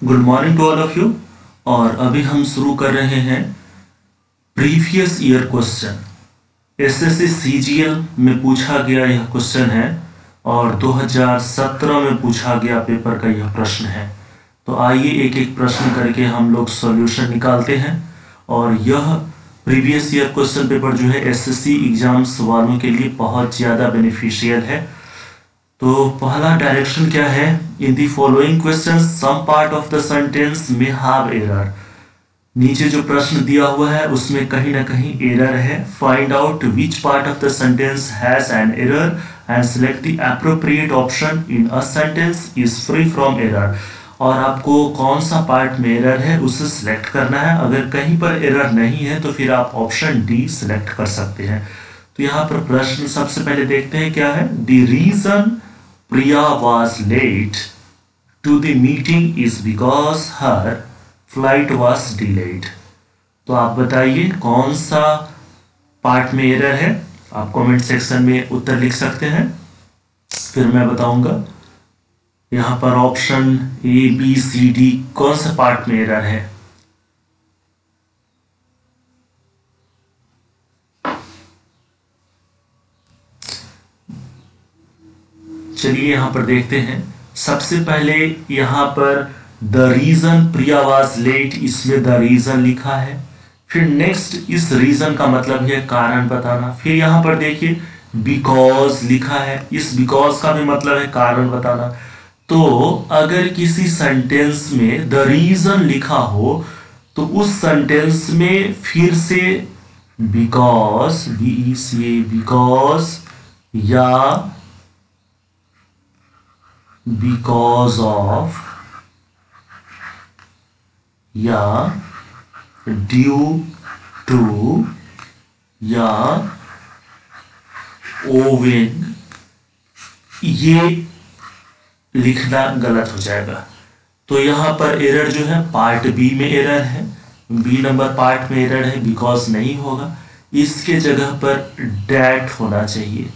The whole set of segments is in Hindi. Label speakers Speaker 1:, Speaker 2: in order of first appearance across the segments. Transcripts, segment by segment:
Speaker 1: Good morning to all of you. और अभी हम शुरू कर रहे हैं previous year question. SSC CGL में पूछा गया यह क्वेश्चन है और 2017 में पूछा गया पेपर का यह प्रश्न है। तो आइए एक एक प्रश्न करके हम लोग सॉल्यूशन निकालते हैं। और यह प्रीवियस ईयर क्वेश्चन पेपर जो है एसएससी एग्जाम्स वालों के लिए बहुत ज़्यादा बेनिफिशियल है। तो पहला डायरेक्शन क्या है? In the following question some part of the sentence में हैव एरर। नीचे जो प्रश्न दिया हुआ है उसमें कहीं ना कहीं एरर है। Find out which part of the sentence has an error and select the appropriate option in a sentence is free from error. और आपको कौन सा पार्ट में एरर है उसे सिलेक्ट करना है। अगर कहीं पर एरर नहीं है तो फिर आप ऑप्शन डी सिलेक्ट कर सकते हैं। तो यहाँ पर प्रश्न सबसे पहले देखते हैं क्या है। The reason Priya was late to the meeting is because her flight was delayed। तो आप बताइए कौन सा पार्ट में एरर है। आप कमेंट सेक्शन में उत्तर लिख सकते हैं, फिर मैं बताऊंगा। यहां पर option A B C D कौन सा पार्ट में एरर है। चलिए यहां पर देखते हैं। सबसे पहले यहां पर the reason Priya was late, इसमें द रीजन लिखा है। फिर नेक्स्ट इस रीजन का मतलब है कारण बताना। फिर यहां पर देखिए बिकॉज लिखा है, इस बिकॉज का भी मतलब है कारण बताना। तो अगर किसी सेंटेंस में द रीजन लिखा हो तो उस सेंटेंस में फिर से बिकॉज बिकॉज या because of या due to या owing, ये लिखना गलत हो जाएगा। तो यहां पर एरर जो है पार्ट बी में एरर है, बी नंबर पार्ट में एरर है, बिकॉज नहीं होगा। इसके जगह पर डैट होना चाहिए।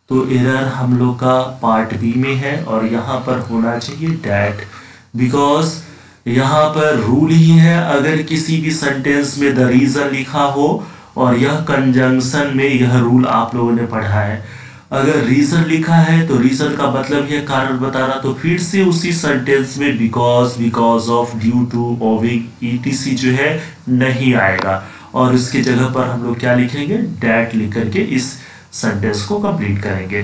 Speaker 1: तो एरर हम लोग का पार्ट बी में है और यहाँ पर होना चाहिए डैट। बिकॉज यहाँ पर रूल ही है, अगर किसी भी सेंटेंस में द रीजन लिखा हो और यह कंजंक्शन में, यह रूल आप लोगों ने पढ़ा है। अगर रीजन लिखा है तो रीजन का मतलब है कारण बताना। तो फिर से उसी सेंटेंस में because of, due to, owing, ETC जो है नहीं आएगा। और इसके जगह पर हम लोग क्या लिखेंगे? डैट लिख करके इस सेंटेंस को कंप्लीट करेंगे।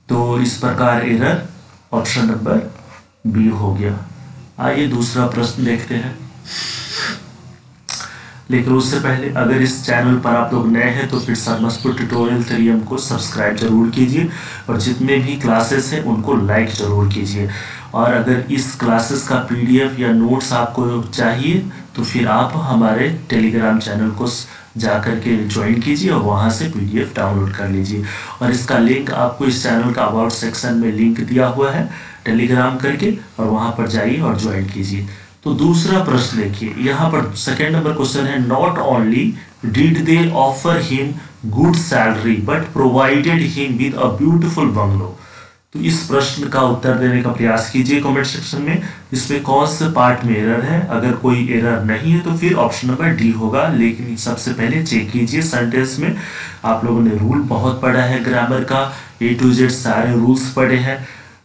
Speaker 1: तो इस प्रकार एरर ऑप्शन नंबर बी हो गया। आइए दूसरा प्रश्न देखते हैं। लेकिन उससे पहले अगर इस चैनल पर आप लोग नए हैं तो फिर सरमसपुर ट्यूटोरियल 3M को सब्सक्राइब जरूर कीजिए और जितने भी क्लासेस हैं उनको लाइक जरूर कीजिए। और अगर इस क्लासेस का PDF या नोट्स आपको चाहिए तो फिर आप हमारे टेलीग्राम चैनल को जा करके ज्वाइन कीजिए और वहां से PDF डाउनलोड कर लीजिए। और इसका लिंक आपको इस चैनल का अबाउट सेक्शन में लिंक दिया हुआ है टेलीग्राम करके, और वहां पर जाइए और ज्वाइन कीजिए। तो दूसरा प्रश्न देखिए, यहाँ पर सेकेंड नंबर क्वेश्चन है। Not only did they offer him good salary but provided him with a beautiful bungalow. तो इस प्रश्न का उत्तर देने का प्रयास कीजिए कमेंट सेक्शन में। इसमें कौन से पार्ट में एरर है? अगर कोई एरर नहीं है तो फिर ऑप्शन नंबर डी होगा। लेकिन सबसे पहले चेक कीजिए सेंटेंस में। आप लोगों ने रूल बहुत पढ़ा है ग्रामर का, A to Z सारे रूल्स पढ़े हैं।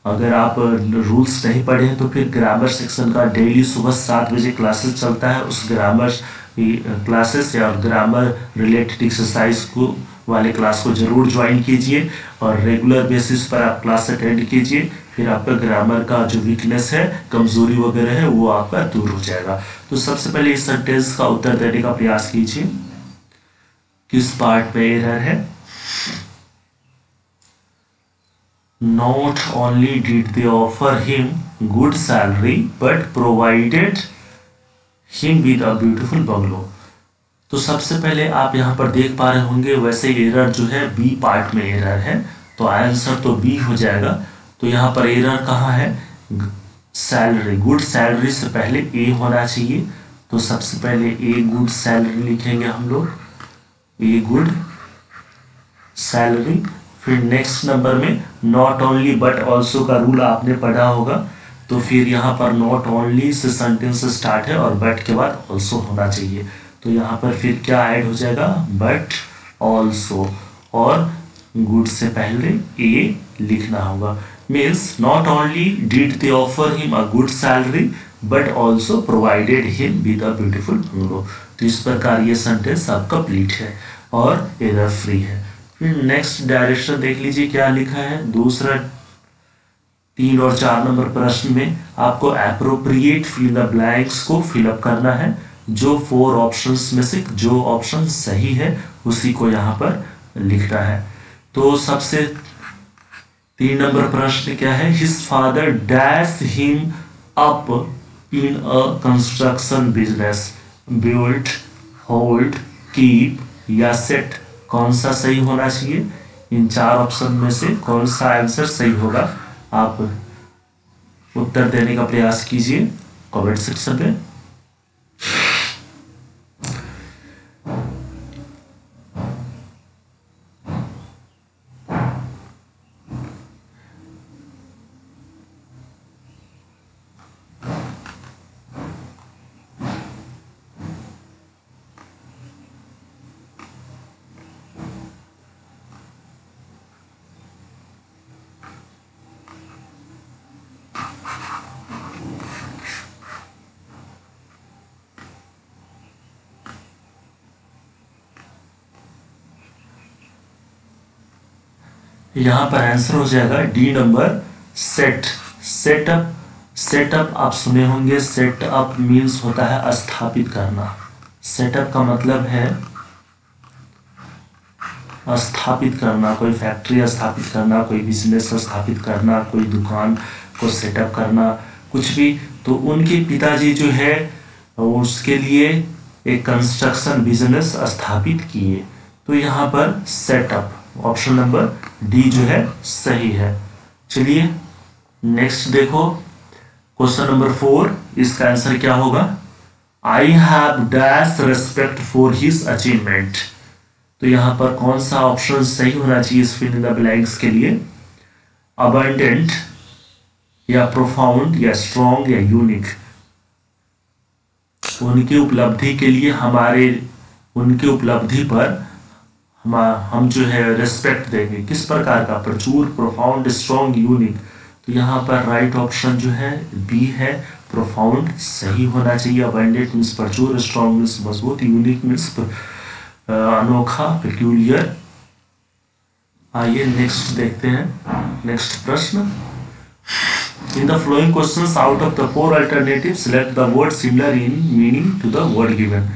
Speaker 1: अगर आप रूल्स नहीं पढ़े हैं तो फिर ग्रामर सेक्शन का डेली सुबह 7 बजे क्लासेस चलता है। उस ग्रामर क्लासेस या ग्रामर रिलेटेड एक्सरसाइज को वाले क्लास को जरूर ज्वाइन कीजिए और रेगुलर बेसिस पर आप क्लास अटेंड कीजिए। फिर आपका ग्रामर का जो वीकनेस है, कमजोरी वगैरह है, वो आपका दूर हो जाएगा। तो सबसे पहले इस सेंटेंस का उत्तर देने का प्रयास कीजिए। किस पार्ट में एरर है? Not only did they offer him good salary but provided him with a beautiful bungalow. तो सबसे पहले आप यहाँ पर देख पा रहे होंगे वैसे एरर जो है बी पार्ट में एरर है, तो आंसर तो बी हो जाएगा। तो यहाँ पर एरर कहाँ है? सैलरी, गुड सैलरी से पहले ए होना चाहिए। तो सबसे पहले ए गुड सैलरी लिखेंगे हम लोग, ए गुड सैलरी। फिर नेक्स्ट नंबर में नॉट ओनली बट ऑल्सो का रूल आपने पढ़ा होगा। तो फिर यहाँ पर not only say sentence start है और बट के बाद ऑल्सो होना चाहिए। तो यहाँ पर फिर क्या ऐड हो जाएगा, बट ऑल्सो, और गुड से पहले ए लिखना होगा। Means not only did they offer him a good salary but also provided him with a beautiful bungalow. तो इस प्रकार ये सेंटेंस अब कंप्लीट है और एरर फ्री है। फिर नेक्स्ट डायरेक्शन देख लीजिए क्या लिखा है। दूसरा 3 और 4 नंबर प्रश्न में आपको एप्रोप्रिएट फिल द ब्लैंक्स को फिलअप करना है। जो 4 ऑप्शंस में से जो ऑप्शन सही है उसी को यहाँ पर लिखना है। तो सबसे 3 नंबर प्रश्न क्या है, his father dash him up in a construction business, build, hold, keep या सेट। कौन सा सही होना चाहिए, इन 4 ऑप्शन में से कौन सा आंसर सही होगा, आप उत्तर देने का प्रयास कीजिए कमेंट सेक्शन में। यहां पर आंसर हो जाएगा D number, set. Setup, setup आप सुने होंगे, सेटअप मीन्स होता है स्थापित करना। सेटअप का मतलब है स्थापित करना, कोई फैक्ट्री स्थापित करना, कोई बिजनेस स्थापित करना, कोई दुकान को सेटअप करना, कुछ भी। तो उनके पिताजी जो है उसके लिए एक कंस्ट्रक्शन बिजनेस स्थापित किए। तो यहाँ पर सेटअप, ऑप्शन नंबर डी जो है सही है। चलिए नेक्स्ट देखो, क्वेश्चन नंबर 4, इसका आंसर क्या होगा, I have dash respect for his achievement. तो यहां पर कौन सा ऑप्शन सही होना चाहिए इस फिल इन द ब्लैंक्स के लिए, अबंडेंट या प्रोफाउंड या स्ट्रॉन्ग या यूनिक। उनकी उपलब्धि के लिए उनकी उपलब्धि पर हम जो है रेस्पेक्ट देंगे, किस प्रकार का, प्रचुर, प्रोफाउंड, स्ट्रॉन्ग, यूनिक। तो यहाँ पर राइट ऑप्शन जो है बी है, प्रोफाउंड सही होना चाहिए। अबंडेंट मीन्स प्रचुर, स्ट्रॉन्ग मीन्स मजबूत, यूनिक मीन्स अनोखा, पेक्यूलियर। आइए नेक्स्ट देखते हैं, नेक्स्ट प्रश्न। In the flowing questions out of the 4 alternative select the word similar in meaning to the word given.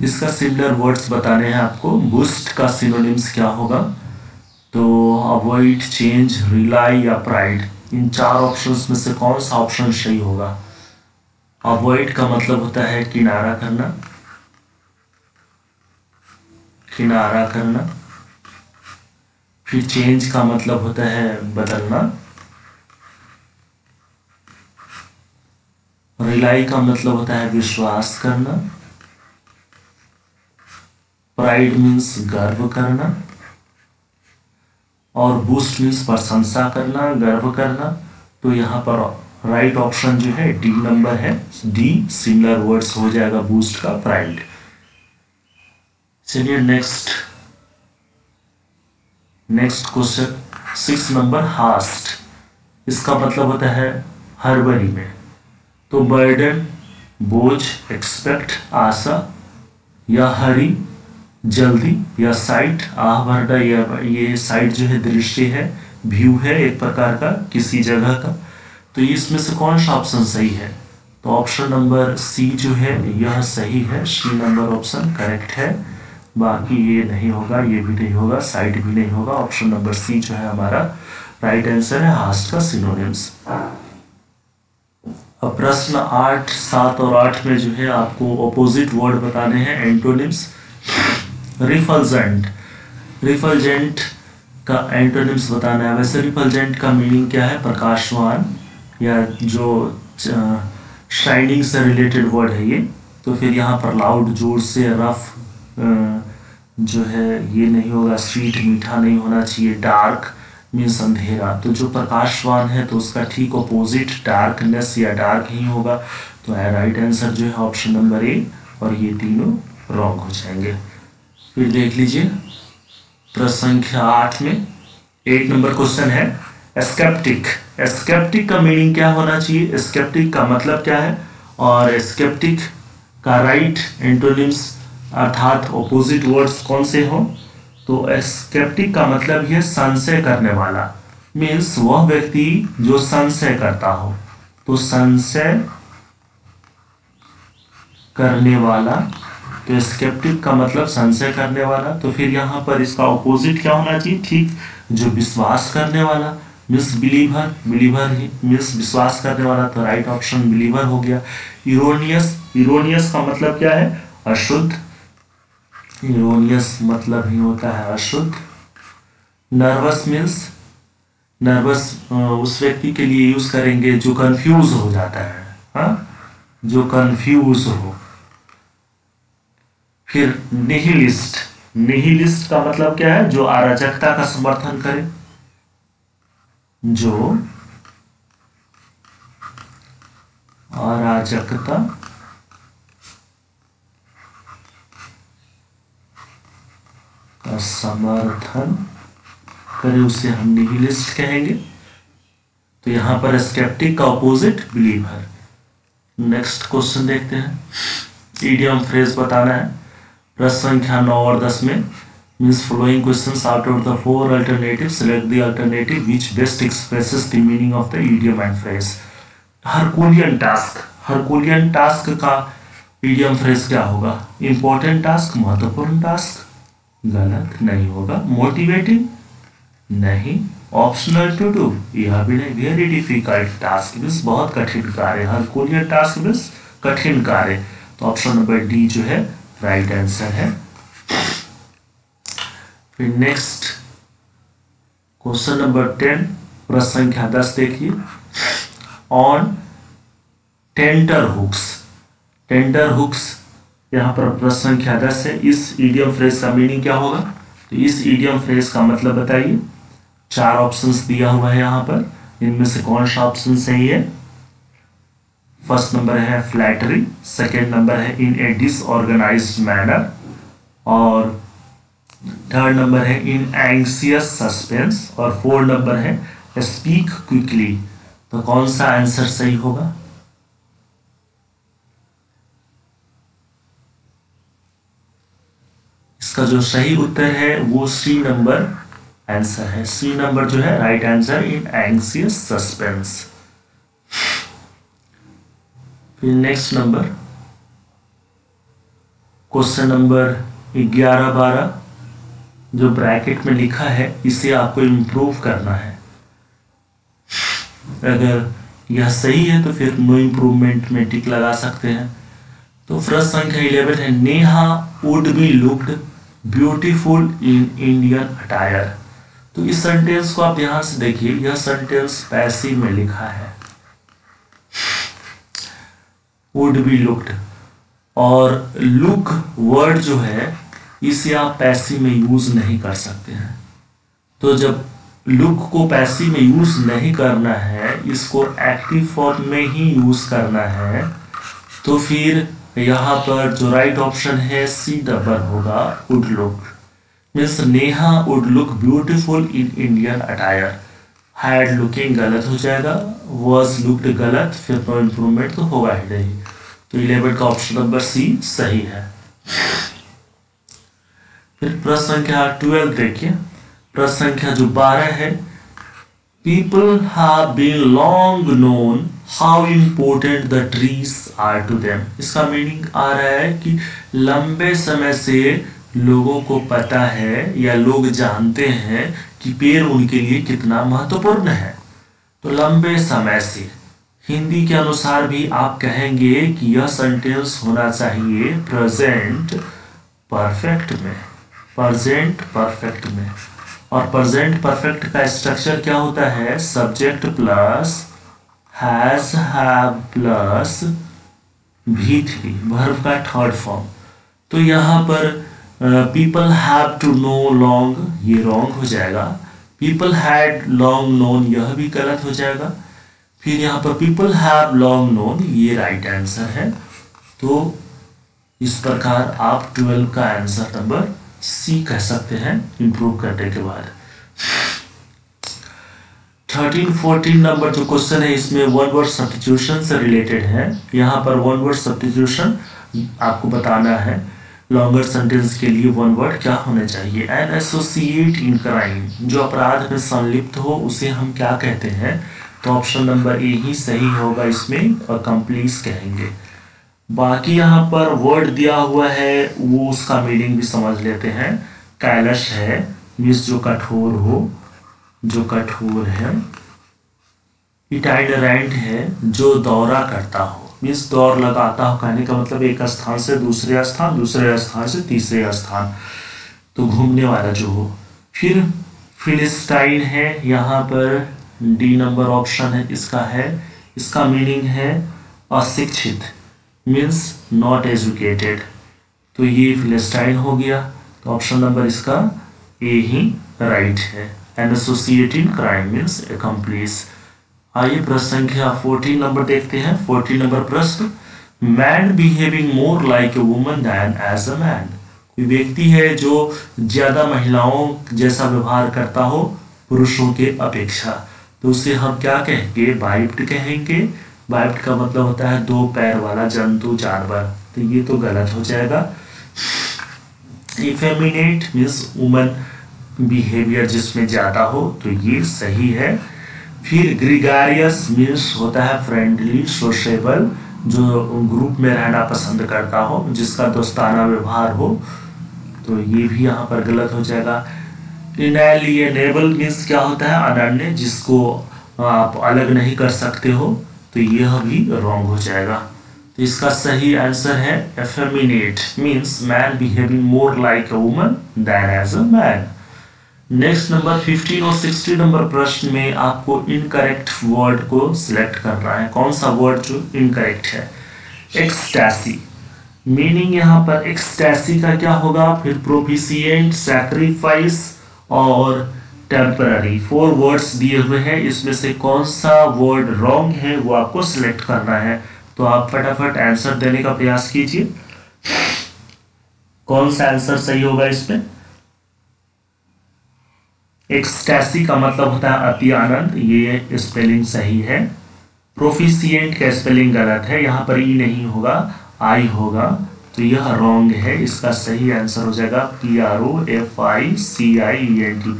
Speaker 1: इसका सिमिलर वर्ड्स बताने हैं आपको। बूस्ट का सिनोनिम्स क्या होगा, तो अवॉइड, चेंज, रिलाई या प्राइड। इन 4 ऑप्शंस में से कौन सा ऑप्शन सही होगा। अवॉइड का मतलब होता है किनारा करना, किनारा करना। फिर चेंज का मतलब होता है बदलना। रिलाई का मतलब होता है विश्वास करना। प्राइड मीन्स गर्व करना। और बूस्ट मीन्स प्रशंसा करना, गर्व करना। तो यहाँ पर राइट ऑप्शन जो है डी नंबर है, डी सिमिलर वर्ड्स हो जाएगा बूस्ट का, प्राइड। चलिए नेक्स्ट क्वेश्चन 6 नंबर, हास्ट। इसका मतलब होता है हड़बड़ी में। तो बर्डन, बोझ, एक्सपेक्ट, आशा या हरी, जल्दी या साइट, आह भरना। ये साइट जो है दृश्य है, व्यू है एक प्रकार का किसी जगह का। तो इसमें से कौन सा ऑप्शन सही है, तो ऑप्शन नंबर सी जो है यह सही है। सी नंबर ऑप्शन करेक्ट है। बाकी ये नहीं होगा, ये भी नहीं होगा, साइट भी नहीं होगा। ऑप्शन नंबर सी जो है हमारा राइट आंसर है हास्ट का सिनोनिम्स। अब प्रश्न 8, 7 और 8 में जो है आपको ऑपोजिट वर्ड बताने हैं, एंटोनिम्स। रिफल्जेंट, रिफल्जेंट का एंटोनिम्स बताना है। वैसे रिफल्जेंट का मीनिंग क्या है, प्रकाशवान या जो शाइनिंग से रिलेटेड वर्ड है ये। तो फिर यहाँ पर लाउड, जोर से, रफ जो है ये नहीं होगा। स्वीट, मीठा नहीं होना चाहिए। डार्क मीन्स अंधेरा। तो जो प्रकाशवान है तो उसका ठीक अपोजिट डार्कनेस या डार्क ही होगा। तो राइट आंसर जो है ऑप्शन नंबर ए, और ये तीनों रॉन्ग हो जाएंगे। फिर देख लीजिए प्रश्न संख्या 8 में 8 नंबर क्वेश्चन है स्केप्टिक। स्केप्टिक का मीनिंग क्या होना चाहिए, स्केप्टिक का मतलब क्या है, और स्केप्टिक का राइट एंटोनिम्स अर्थात ऑपोजिट वर्ड्स कौन से हो। तो स्केप्टिक का मतलब है संशय करने वाला, मीन्स वह व्यक्ति जो संशय करता हो। तो संशय करने वाला, तो स्केप्टिक का मतलब संशय करने वाला। तो फिर यहाँ पर इसका ऑपोजिट क्या होना चाहिए, ठीक जो विश्वास करने वाला, मीन्स बिलीवर। बिलीवर ही मीन्स विश्वास करने वाला, तो राइट ऑप्शन बिलीवर हो गया। इरोनियस, इरोनियस का मतलब क्या है, अशुद्ध। इरोनियस मतलब ही होता है अशुद्ध। नर्वस मीन्स, नर्वस उस व्यक्ति के लिए यूज करेंगे जो कंफ्यूज हो जाता है, हाँ, जो कंफ्यूज हो। फिर निहिलिस्ट, निहिलिस्ट का मतलब क्या है, जो अराजकता का समर्थन करे, जो अराजकता का समर्थन करे उसे हम निहिलिस्ट कहेंगे। तो यहां पर स्केप्टिक का ऑपोजिट बिलीवर। नेक्स्ट क्वेश्चन देखते हैं, इडियम फ्रेज बताना है। प्रश्न संख्या 9 और 10 में means following questions out of the 4 alternative, select the alternative which best expresses the meaning of the idiom and phrase. Herculean task, Herculean task का इडियम फ्रेज क्या होगा, इंपॉर्टेंट टास्क, महत्वपूर्ण टास्क, गलत नहीं होगा। मोटिवेटिंग नहीं। ऑप्शनल टू डू, यह भी नहीं। वेरी डिफिकल्ट टास्क मीन्स बहुत कठिन कार्य, हरकुलियन टास्क मीन्स कठिन कार्य। तो ऑप्शन नंबर डी जो है राइट आंसर है। फिर नेक्स्ट क्वेश्चन नंबर 10, प्रश्न संख्या 10 देखिए। On tenterhooks, tenterhooks यहाँ पर प्रश्न संख्या 10 है। इस इडियम फ्रेज का मीनिंग क्या होगा, तो इस इडियम फ्रेज का मतलब बताइए। 4 ऑप्शंस दिया हुआ है यहाँ पर, इनमें से कौन सा ऑप्शन सही है। फर्स्ट नंबर है फ्लैटरी, सेकेंड नंबर है इन ए डिसऑर्गेनाइज्ड मैनर, और थर्ड नंबर है इन एंग्सियस सस्पेंस, और फोर्थ नंबर है स्पीक क्विकली। तो कौन सा आंसर सही होगा, इसका जो सही उत्तर है वो सी नंबर आंसर है। सी नंबर जो है राइट आंसर, इन एंग्सियस सस्पेंस। फिर नेक्स्ट नंबर क्वेश्चन नंबर 11-12 जो ब्रैकेट में लिखा है इसे आपको इम्प्रूव करना है। अगर यह सही है तो फिर नो इम्प्रूवमेंट में टिक लगा सकते हैं। तो प्रश्न संख्या 11 है, Neha would be looked beautiful in Indian attire. तो इस सेंटेंस को आप ध्यान से देखिए, यह सेंटेंस पैसिव में लिखा है, वुड बी लुक्ड, और लुक वर्ड जो है इसे आप पैसिव में यूज नहीं कर सकते हैं। तो जब लुक को पैसिव में यूज नहीं करना है, इसको एक्टिव फॉर्म में ही यूज करना है, तो फिर यहाँ पर जो राइट ऑप्शन है सी डबल होगा, would look. Means Neha would look beautiful in Indian attire. Had looking गलत हो जाएगा, वॉज लुक्ड गलत, फिर नो इम्प्रूवमेंट तो होगा ही नहीं। तो 11 का ऑप्शन नंबर सी सही है। फिर प्रश्न संख्या 12 देखिए। प्रश्न संख्या जो 12 है, people have been long known how important the trees are to them. इसका मीनिंग आ रहा है कि लंबे समय से लोगों को पता है या लोग जानते हैं कि पेड़ उनके लिए कितना महत्वपूर्ण है। तो लंबे समय से, हिंदी के अनुसार भी आप कहेंगे कि यह सेंटेंस होना चाहिए प्रेजेंट परफेक्ट में, प्रेजेंट परफेक्ट में। और प्रेजेंट परफेक्ट का स्ट्रक्चर क्या होता है, subject plus has have plus V3, verb का थर्ड फॉर्म। तो यहाँ पर people have to know long, ये रॉन्ग हो जाएगा। पीपल हैड लॉन्ग नोन, यह भी गलत हो जाएगा। फिर यहाँ पर पीपल हैव लॉन्ग नोन, ये राइट आंसर है। तो इस प्रकार आप 12 का आंसर नंबर सी कह सकते हैं इंप्रूव करने के बाद। 13-14 नंबर जो क्वेश्चन है इसमें वन वर्ड सब्स्टिट्यूशन से रिलेटेड है। यहाँ पर वन वर्ड सब्स्टिट्यूशन आपको बताना है। लॉन्गर सेंटेंस के लिए वन वर्ड क्या होना चाहिए। एन एसोसिएट इन क्राइम, जो अपराध में संलिप्त हो उसे हम क्या कहते हैं। तो ऑप्शन नंबर ए ही सही होगा इसमें, और कंप्लीस कहेंगे। बाकी यहाँ पर वर्ड दिया हुआ है वो उसका मीनिंग भी समझ लेते हैं। कैलश है मीन्स जो कठोर हो, जो कठोर है। इटाइडरेंट है जो दौरा करता हो, मीन्स दौड़ लगाता हो, कहने का मतलब एक स्थान से दूसरे स्थान, दूसरे स्थान से तीसरे स्थान, तो घूमने वाला जो हो। फिर फिलिस्टाइन है, यहाँ पर डी नंबर ऑप्शन है इसका है। इसका मीनिंग है अशिक्षित, मीन्स नॉट एजुकेटेड, तो ये फिलिस्टाइन हो गया। तो ऑप्शन नंबर इसका ए ही राइट है। An associate in crime means accomplice। आइए प्रश्न संख्या 14 नंबर देखते हैं। 14 नंबर प्रश्न, man behaving more like a woman than as a man, कोई व्यक्ति है जो ज्यादा महिलाओं जैसा व्यवहार करता हो पुरुषों के अपेक्षा, तो उसे हम क्या कहेंगे, बाइप्ड कहेंगे। बाइप्ड का मतलब होता है दो पैर वाला जंतु, जानवर, तो ये तो गलत हो जाएगा। इफेमिनेट मीन्स वुमन बिहेवियर जिसमें ज्यादा हो, तो ये सही है। फिर ग्रिगारियस मीन्स होता है फ्रेंडली सोशेबल, जो ग्रुप में रहना पसंद करता हो, जिसका दोस्ताना व्यवहार हो, तो ये भी यहाँ पर गलत हो जाएगा। इनएलिएनेबल मीन्स क्या होता है, अनन्य, जिसको आप अलग नहीं कर सकते हो, तो यह भी रॉन्ग हो जाएगा। तो इसका सही आंसर है effeminate means man behaving more like a woman than as a man. Next number 15 और 16 नंबर प्रश्न में आपको इनकरेक्ट वर्ड को सिलेक्ट करना है। कौन सा वर्ड जो इनकरेक्ट है। एक्सटैसी, मीनिंग यहाँ पर एक्सटैसी का क्या होगा, फिर प्रोफिशिएंट, सैक्रिफाइस और टेम्पररी, 4 वर्ड्स दिए हुए हैं। इसमें से कौन सा वर्ड रॉन्ग है वो आपको सिलेक्ट करना है। तो आप फटाफट आंसर देने का प्रयास कीजिए, कौन सा आंसर सही होगा इसमें। एक्सटैसी का मतलब होता है अति आनंद, ये स्पेलिंग सही है। प्रोफिशिएंट का स्पेलिंग गलत है, यहाँ पर ई नहीं होगा, आई होगा, तो यह रॉन्ग है। इसका सही आंसर हो जाएगा PROFICIENT।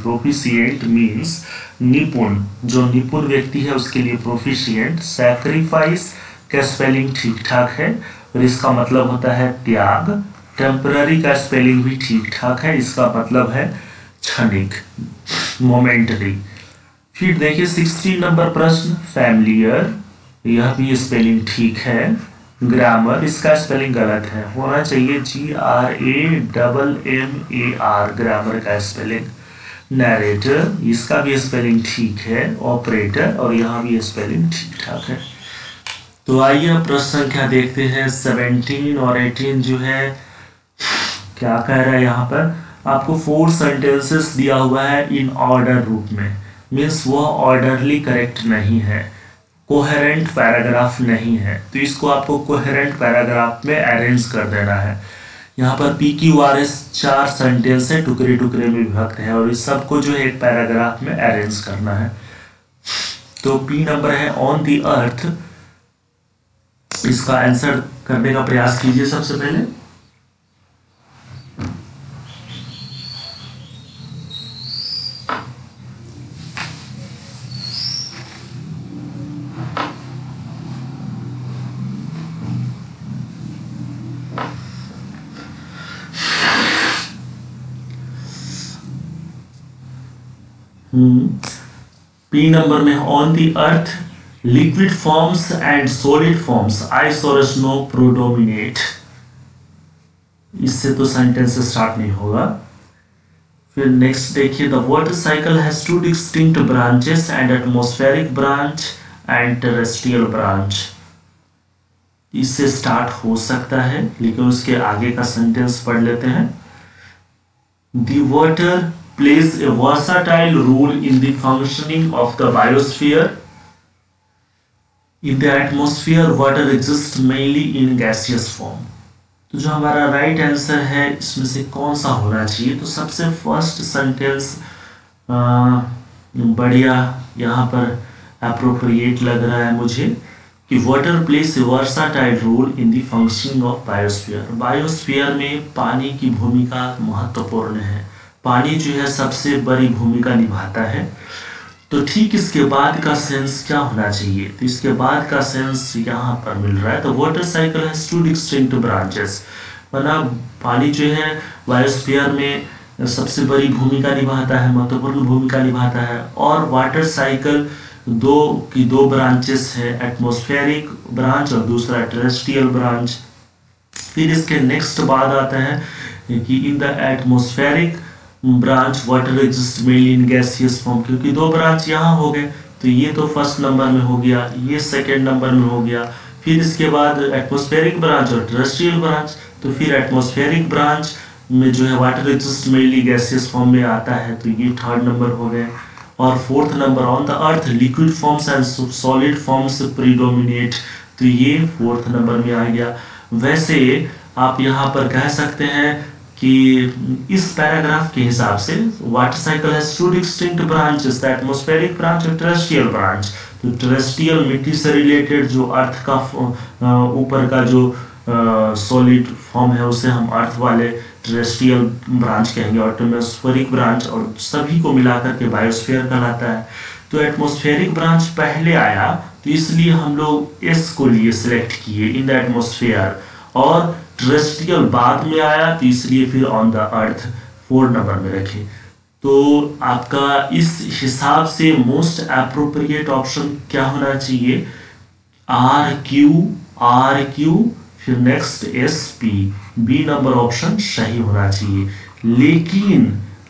Speaker 1: प्रोफिशिएंट मीन्स निपुण, जो निपुण व्यक्ति है उसके लिए प्रोफिशिएंट। सैक्रिफाइस का स्पेलिंग ठीक ठाक है और इसका मतलब होता है त्याग। टेम्पररी का स्पेलिंग भी ठीक ठाक है, इसका मतलब है क्षणिक, मोमेंटरी। फिर देखिए 16 नंबर प्रश्न, फैमिलियर, यह भी स्पेलिंग ठीक है। ग्रामर, इसका स्पेलिंग गलत है, होना चाहिए GRAMMAR, ग्रामर का स्पेलिंग। नैरेटर, इसका भी स्पेलिंग ठीक है। ऑपरेटर, और यहाँ भी स्पेलिंग ठीक ठाक है। तो आइए प्रश्न संख्या देखते हैं 17 और 18 जो है क्या कह रहा है। यहाँ पर आपको 4 सेंटेंसेस दिया हुआ है इन ऑर्डर रूप में, मीन्स वह ऑर्डरली करेक्ट नहीं है, कोहेरेंट पैराग्राफ नहीं है, तो इसको आपको कोहेरेंट पैराग्राफ में अरेंज कर देना है। यहाँ पर PQRS 4 सेंटेंस है, टुकड़े टुकड़े में विभक्त है, और इस सबको जो है एक पैराग्राफ में अरेंज करना है। तो P नंबर है ऑन द अर्थ, इसका आंसर करने का प्रयास कीजिए सबसे पहले। P नंबर में on the earth liquid forms and solid forms ice और स्नो प्रोडोमिनेट, इससे तो सेंटेंस स्टार्ट नहीं होगा। फिर नेक्स्ट देखिए, the water cycle has 2 distinct branches and atmospheric branch and terrestrial branch, इससे स्टार्ट हो सकता है, लेकिन उसके आगे का सेंटेंस पढ़ लेते हैं। The water plays a versatile role in the functioning of the biosphere. In the atmosphere, water exists mainly in gaseous form. तो जो हमारा राइट आंसर है इसमें से कौन सा होना चाहिए? तो सबसे फर्स्ट सेंटेंस बढ़िया यहाँ पर अप्रोप्रिएट लग रहा है मुझे कि water plays a versatile role in the functioning of biosphere. Biosphere में पानी की भूमिका महत्वपूर्ण है, पानी जो है सबसे बड़ी भूमिका निभाता है। तो ठीक इसके बाद का सेंस क्या होना चाहिए? तो इसके बाद का सेंस यहाँ पर मिल रहा है। तो water cycle has two distinct branches, मतलब पानी जो है बायोस्फीयर में सबसे बड़ी भूमिका निभाता है, महत्वपूर्ण भूमिका निभाता है। और वाटर साइकिल दो ब्रांचेस है, एटमॉस्फेरिक ब्रांच और दूसरा टेरेस्ट्रियल ब्रांच। फिर इसके नेक्स्ट बाद आता है कि in the atmospheric branch water exist mainly in gaseous form, क्योंकि दो ब्रांच यहाँ हो गए तो ये तो फर्स्ट नंबर में हो गया, ये सेकेंड नंबर में हो गया। फिर इसके बाद एटमॉस्फेरिक ब्रांच और टेरेस्ट्रियल ब्रांच, तो फिर एटमॉस्फेरिक ब्रांच में जो है water exist mainly gaseous form में आता है, तो ये थर्ड नंबर हो गए। और fourth number on the earth liquid forms and solid forms predominate, तो ये फोर्थ नंबर में आ गया। वैसे आप यहाँ पर कह सकते हैं कि इस पैराग्राफ के हिसाब से water cycle has two distinct branches, the atmospheric branch और टेरेस्ट्रियल ब्रांच। तो टेरेस्ट्रियल मिट्टी से रिलेटेड जो अर्थ का ऊपर का जो सॉलिड फॉर्म है उसे हम अर्थ वाले टेरेस्ट्रियल ब्रांच कहेंगे, और एटमॉस्फेरिक ब्रांच और सभी को मिलाकर के बायोस्फीयर कहलाता है। तो एटमॉस्फेरिक ब्रांच पहले आया तो इसलिए हम लोग एस को लिए सिलेक्ट किए इन द एटमॉस्फेयर, और टेरेस्ट्रियल बाद में आया तो इसलिए फिर ऑन द अर्थ 4 नंबर में रखे। तो आपका इस हिसाब से मोस्ट एप्रोप्रिएट ऑप्शन क्या होना चाहिए? आर क्यू फिर next S P, B number option सही होना चाहिए।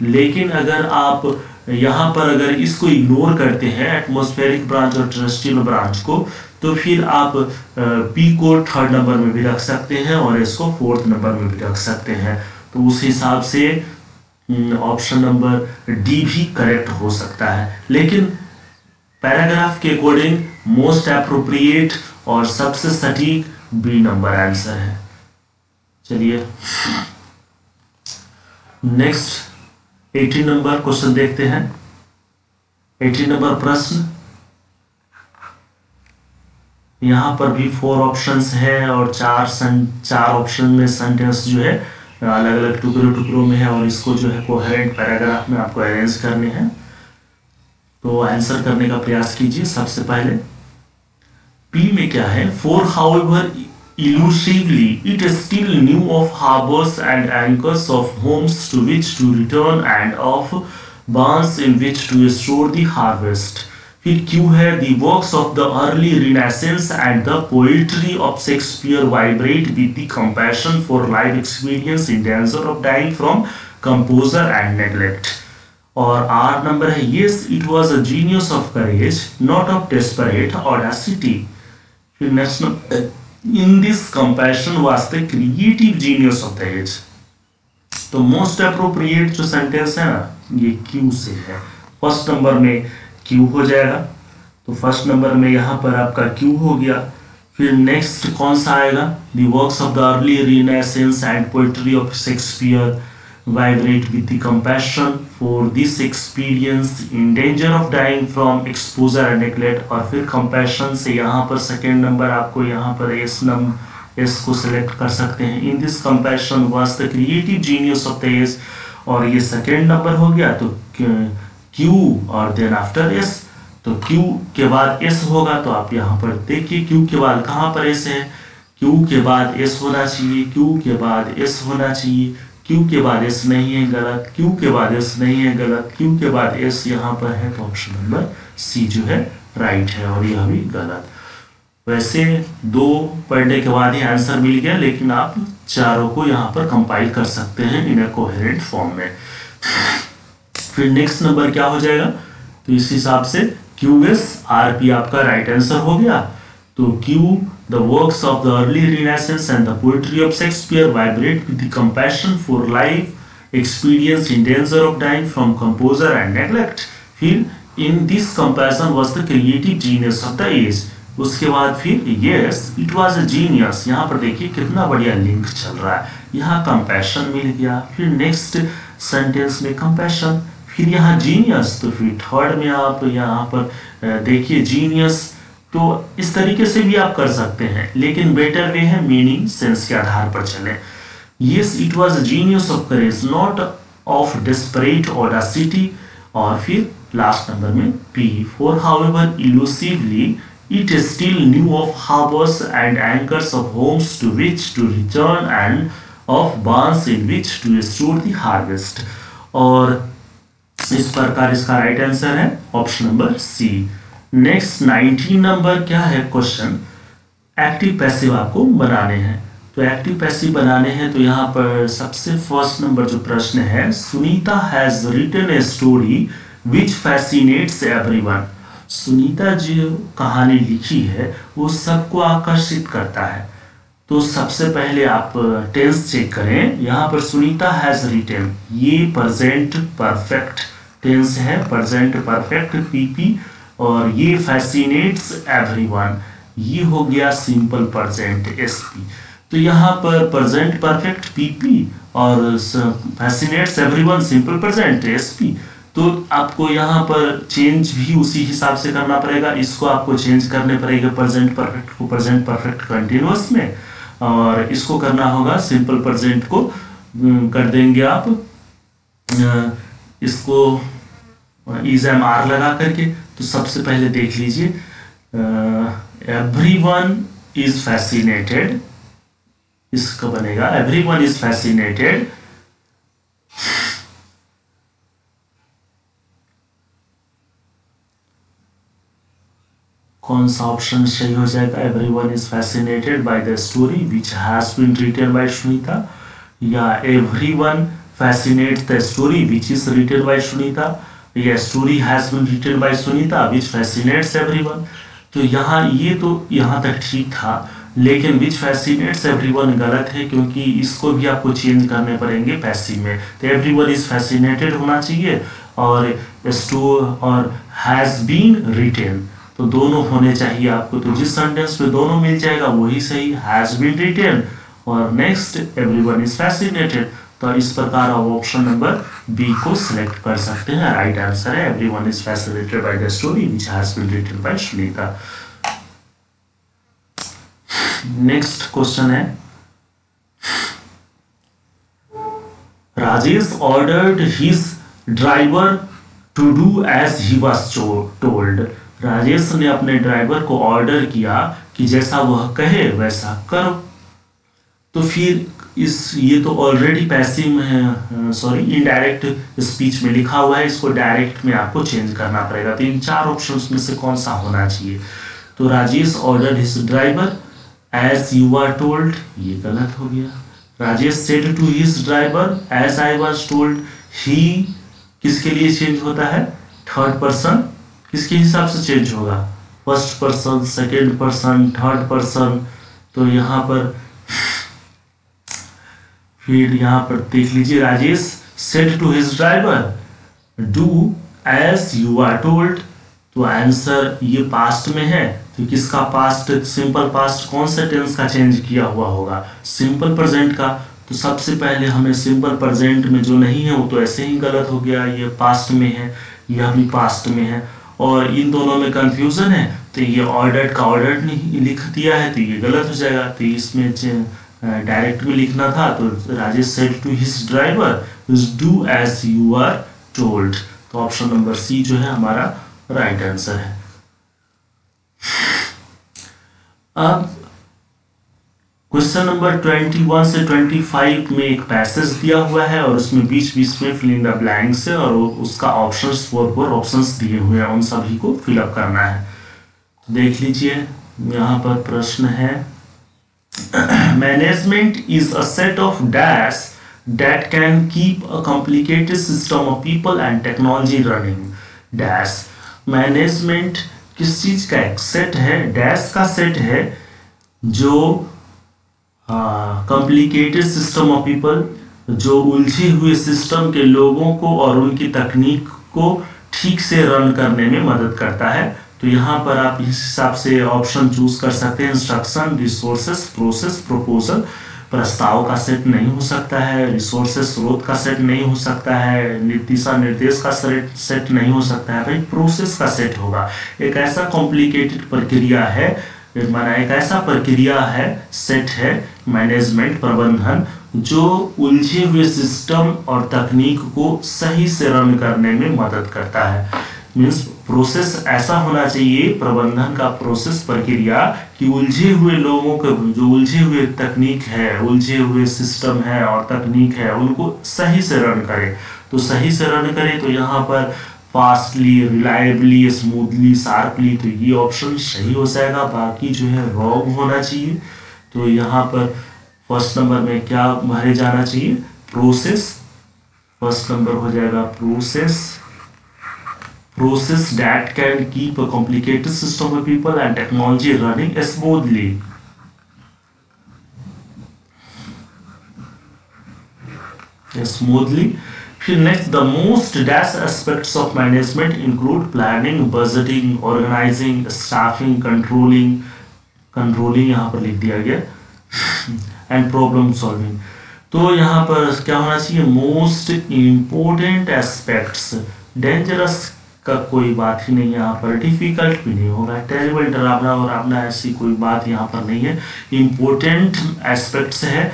Speaker 1: लेकिन अगर आप यहाँ पर अगर इसको इग्नोर करते हैं एटमॉस्फेरिक ब्रांच और टेरेस्ट्रियल ब्रांच को, तो फिर आप पी को थर्ड नंबर में भी रख सकते हैं और इसको फोर्थ नंबर में भी रख सकते हैं। तो उस हिसाब से ऑप्शन नंबर डी भी करेक्ट हो सकता है, लेकिन पैराग्राफ के अकॉर्डिंग मोस्ट एप्रोप्रिएट और सबसे सटीक बी नंबर आंसर है। चलिए नेक्स्ट 18 नंबर क्वेश्चन देखते हैं। 18 नंबर प्रश्न, यहां पर भी 4 ऑप्शंस है और चार ऑप्शन में सेंटेंस जो है अलग अलग टुकड़ों में है, और इसको जो है कोहेरेंट पैराग्राफ में आपको अरेंज करने हैं। तो आंसर करने का प्रयास कीजिए। सबसे पहले पी में क्या है? For however elusively it still knew of harbors and anchors, of homes to which to return and of barns in which to store the harvest. फिर क्यों है? The works of the early Renaissance and the poetry of Shakespeare vibrate with the compassion for life experience in danger of dying from composure and neglect. और आर नंबर है yes it was a genius of courage not of desperate audacity. फिर next number in this compassion was the creative genius of the age. तो मोस्ट अप्रोप्रिएट जो सेंटेंस है ना ये क्यू से है, फर्स्ट नंबर में क्यू हो जाएगा। तो फर्स्ट नंबर में यहाँ पर आपका क्यू हो गया। फिर नेक्स्ट कौन सा आएगा? The works of the early renaissance and poetry of Shakespeare vibrate with the compassion for this experience in danger of dying from exposure and neglect। और फिर compassion से यहाँ पर सेकेंड नंबर आपको यहाँ पर एस को सिलेक्ट कर सकते हैं। in this compassion was the creative genius of the age, और ये सेकेंड नंबर हो गया। तो Q और देन आफ्टर S, तो Q के बाद S होगा। तो आप यहाँ पर देखिए Q के बाद कहाँ पर S है? Q के बाद S होना चाहिए, Q के बाद S होना चाहिए, Q के बाद S नहीं है, गलत। Q के बाद S नहीं है, गलत। Q के बाद S यहाँ पर है, तो ऑप्शन नंबर C जो है राइट है, और यह भी गलत। वैसे 2 पढ़ने के बाद ही आंसर मिल गया, लेकिन आप चारों को यहाँ पर कंपाइल कर सकते हैं इन कोहेरेंट फॉर्म में। फिर नेक्स्ट नंबर क्या हो जाएगा? तो इस हिसाब से QS RP आपका राइट आंसर हो गया। तो Q, the works of the early Renaissance and the poetry of Shakespeare vibrate with the compassion for life experienced in danger of dying from composure and neglect. फिर in this comparison was the creative genius of the age. उसके बाद फिर yes it was a genius. यहाँ पर देखिए कितना बढ़िया लिंक चल रहा है, यहाँ compassion मिल गया, फिर नेक्स्ट सेंटेंस में compassion, फिर यहाँ जीनियस, तो फिर थर्ड में आप यहाँ पर देखिए जीनियस। तो इस तरीके से भी आप कर सकते हैं, लेकिन बेटर वे है मीनिंग सेंस के आधार पर चले। Yes it was a genius of courage not of desperate audacity. और फिर लास्ट नंबर में P for however elusively it still knew of harbors and anchors of homes to which to return and of barns in which to store the harvest। और इस प्रकार इसका राइट आंसर है option number C. Next 19 number क्या है क्वेश्चन, एक्टिव पैसिव आपको बनाने हैं। तो एक्टिव पैसिव बनाने हैं तो यहाँ पर सबसे फर्स्ट नंबर जो प्रश्न है, Sunita has written a story which fascinates everyone. Sunita जो कहानी लिखी है वो सबको आकर्षित करता है। तो सबसे पहले आप टेंस चेक करें, यहाँ पर सुनीता हैज रिटन, ये प्रेजेंट परफेक्ट टेंस है, प्रेजेंट परफेक्ट पीपी, और ये फैसिनेट्स एवरीवन, ये हो गया सिंपल प्रेजेंट एसपी। तो यहाँ पर प्रेजेंट परफेक्ट पीपी और fascinates everyone simple present SP. तो आपको यहाँ पर चेंज भी उसी हिसाब से करना पड़ेगा, इसको आपको चेंज करने पड़ेगा प्रेजेंट परफेक्ट को प्रेजेंट परफेक्ट कंटिन्यूअस में, और इसको करना होगा सिंपल प्रेजेंट को कर देंगे आप इसको इज एम आर लगा करके। तो सबसे पहले देख लीजिए एवरीवन इज फैसिनेटेड, इसका बनेगा एवरीवन इज फैसिनेटेड। कौन सा ऑप्शन सही हो जाएगा, everyone is fascinated by the story which has been written by Sunita, या everyone fascinates the story which is written by Sunita, या story has been written by Sunita which fascinates everyone. तो यहाँ ये तो यहाँ तक ठीक था, लेकिन विच फैसिनेट्स एवरीवन गलत है, क्योंकि इसको भी आपको चेंज करने पड़ेंगे पैसिव में। तो एवरीवन इज फैसिनेटेड होना चाहिए, और स्टोर और हैज बीन रिटन, तो दोनों होने चाहिए आपको। तो जिस सेंटेंस में दोनों मिल जाएगा वही सही, हैज बीन रिटन और नेक्स्ट एवरीवन इज फैसिनेटेड। तो इस प्रकार आप ऑप्शन नंबर बी को सिलेक्ट कर सकते हैं, राइट आंसर है everyone is fascinated by the story which has been written by Sunita. Next question है, Rajesh ordered his driver to do as he was told. Rajesh ने अपने ड्राइवर को ऑर्डर किया कि जैसा वह कहे वैसा करो। तो फिर ये तो ऑलरेडी पैसिव में है, सॉरी इनडायरेक्ट स्पीच में लिखा हुआ है, इसको डायरेक्ट में आपको चेंज करना पड़ेगा। तो इन चार ऑप्शंस में से कौन सा होना चाहिए। तो Rajesh ordered his driver as you are told, ये गलत हो गया। Rajesh said to his driver as I was told, he किसके लिए चेंज होता है, थर्ड पर्सन, किसके हिसाब से चेंज होगा, first person, second person, third person. तो यहाँ पर फिर यहाँ पर देख लीजिए, Rajesh said to his driver do as you are told. तो आंसर ये पास्ट में है, तो किसका पास्ट, सिंपल पास्ट कौन सा टेंस का चेंज किया हुआ होगा, सिंपल प्रेजेंट का। तो सबसे पहले हमें सिंपल प्रेजेंट में जो नहीं है वो तो ऐसे ही गलत हो गया, ये पास्ट में है, यह भी पास्ट में है, और इन दोनों में कंफ्यूजन है। तो ये ऑर्डर्ड का ऑर्डर्ड नहीं लिख दिया है, तो ये गलत हो जाएगा। तो इसमें डायरेक्ट में लिखना था, तो Rajesh said to his driver do as you are told. तो ऑप्शन नंबर सी जो है हमारा राइट आंसर है। अब क्वेश्चन नंबर 21 से 25 में एक पैसेज दिया हुआ है, और उसमें बीच बीच में फिल इन द ब्लैंक्स है, और उसका ऑप्शंस 4 ऑप्शंस दिए हुए हैं, उन सभी को फिलअप करना है। तो देख लीजिए, यहाँ पर प्रश्न है, management is a set of dash that can keep a complicated system of people and technology running dash. Management किस चीज का एक सेट है, डैश का सेट है, जो कॉम्प्लिकेटेड सिस्टम ऑफ पीपल जो उलझे हुए सिस्टम के लोगों को और उनकी तकनीक को ठीक से रन करने में मदद करता है। तो यहाँ पर आप इस हिसाब से ऑप्शन चूज कर सकते हैं, इंस्ट्रक्शन, रिसोर्सेस, प्रोसेस, प्रपोजल। प्रस्ताव का सेट नहीं हो सकता है, रिसोर्सेस स्रोत का सेट नहीं हो सकता है, दिशा निर्देश का सेट नहीं हो सकता है, भाई प्रोसेस का सेट होगा। एक ऐसा कॉम्प्लिकेटेड प्रक्रिया है, माना एक ऐसा प्रक्रिया है, सेट है, मैनेजमेंट प्रबंधन, जो उलझे हुए सिस्टम और तकनीक को सही से रन करने में मदद करता है। मीन्स प्रोसेस ऐसा होना चाहिए, प्रबंधन का प्रोसेस प्रक्रिया, कि उलझे हुए लोगों के जो उलझे हुए तकनीक है, उलझे हुए सिस्टम है और तकनीक है, उनको सही से रन करे। तो सही से रन करे तो यहाँ पर फास्टली, रिलायबली, स्मूथली, शार्पली, तो ये ऑप्शन सही हो जाएगा। बाकी जो है रॉन्ग होना चाहिए। तो यहाँ पर फर्स्ट नंबर में क्या भरे जाना चाहिए, प्रोसेस। फर्स्ट नंबर हो जाएगा process that can keep a complicated system of people and technology running smoothly. फिर next, the most dash aspects of management include planning, budgeting, organising, staffing, controlling यहाँ पर लिख दिया गया, एंड प्रॉब्लम सॉल्विंग। तो यहाँ पर क्या होना चाहिए, मोस्ट इम्पोर्टेंट एस्पेक्ट्स। डेंजरस का कोई बात ही नहीं, यहाँ पर डिफिकल्ट भी नहीं होगा, टेरिबल, डरावना और आपना ऐसी कोई बात यहाँ पर नहीं है। इम्पोर्टेंट एस्पेक्ट्स है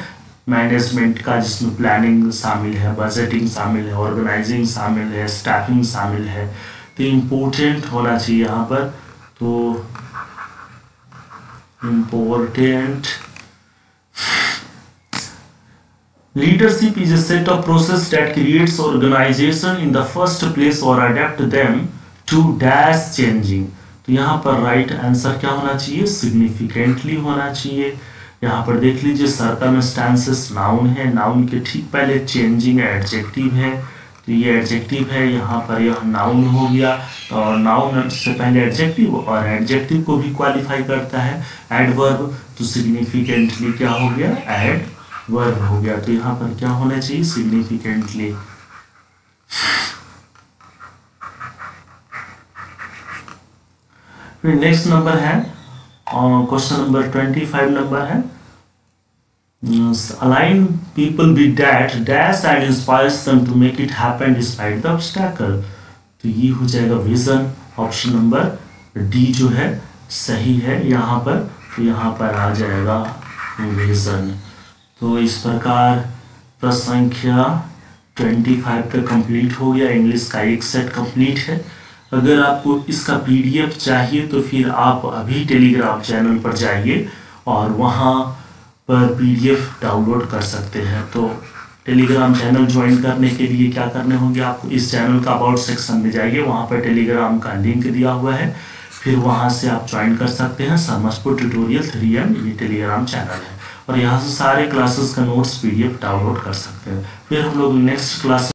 Speaker 1: मैनेजमेंट का, जिसमें प्लानिंग शामिल है, बजटिंग शामिल है, ऑर्गेनाइजिंग शामिल है, स्टाफिंग शामिल है। तो इम्पोर्टेंट होना चाहिए यहाँ पर। तो important, leadership is a set of process that creates organization in the first place or adapt them to dash changing। तो यहाँ पर राइट आंसर क्या होना चाहिए, सिग्निफिकेंटली होना चाहिए। यहाँ पर देख लीजिए, सर्कमस्टांसेस नाउन है, नाउन के ठीक पहले चेंजिंग एडजेक्टिव है, तो ये एडजेक्टिव है, यहाँ पर यह नाउन हो गया, और नाउन से पहले एडजेक्टिव, और एडजेक्टिव को भी क्वालिफाई करता है एडवर्ब। तो सिग्निफिकेंटली क्या हो गया, एडवर्ब हो गया। तो यहाँ पर क्या होना चाहिए, सिग्निफिकेंटली। फिर नेक्स्ट नंबर है, क्वेश्चन नंबर 25 नंबर है, align people with that dash and inspires them to make it happen despite the obstacle। तो ये हो जाएगा विजन। ऑप्शन नंबर डी जो है सही है यहाँ पर। तो यहाँ पर आ जाएगा विजन। तो इस प्रकार प्रश्न संख्या 25 का कंप्लीट हो गया। इंग्लिश का एक सेट कंप्लीट है। अगर आपको इसका पीडीएफ चाहिए तो फिर आप अभी टेलीग्राम चैनल पर जाइए और वहाँ पर पीडीएफ डाउनलोड कर सकते हैं। तो टेलीग्राम चैनल ज्वाइन करने के लिए क्या करने होंगे, आपको इस चैनल का अबाउट सेक्शन में जाइए, वहाँ पर टेलीग्राम का लिंक दिया हुआ है, फिर वहाँ से आप ज्वाइन कर सकते हैं। शर्मास्पुर ट्यूटोरियल 3M ये टेलीग्राम चैनल है और यहाँ से सारे क्लासेस का नोट्स पीडीएफ डाउनलोड कर सकते हैं। फिर हम लोग नेक्स्ट क्लास